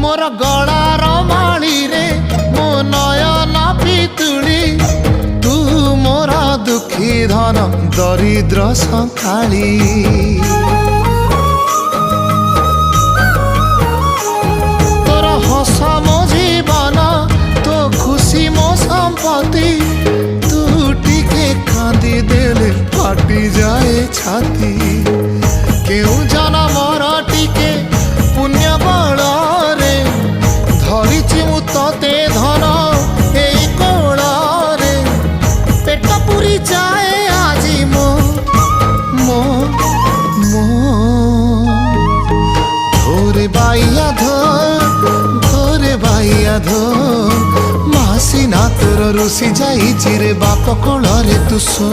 मोर गलार माली रे मो नयन पितुली तू मोर दुखी धन दरिद्र संखाली तोर हस मो जीवन तो खुशी मो संपत्ति तू टिके कांदी देले फाटी जाए छाती केउ जनमर टिके पुण्य बल रे धरिछि मु तते धन एई कोल रे पेट पुरी जाए आजी मो मो मो धोरे बाइया धो मासी ना तोर रुसी जाई रे बाप कोल रे तू सो।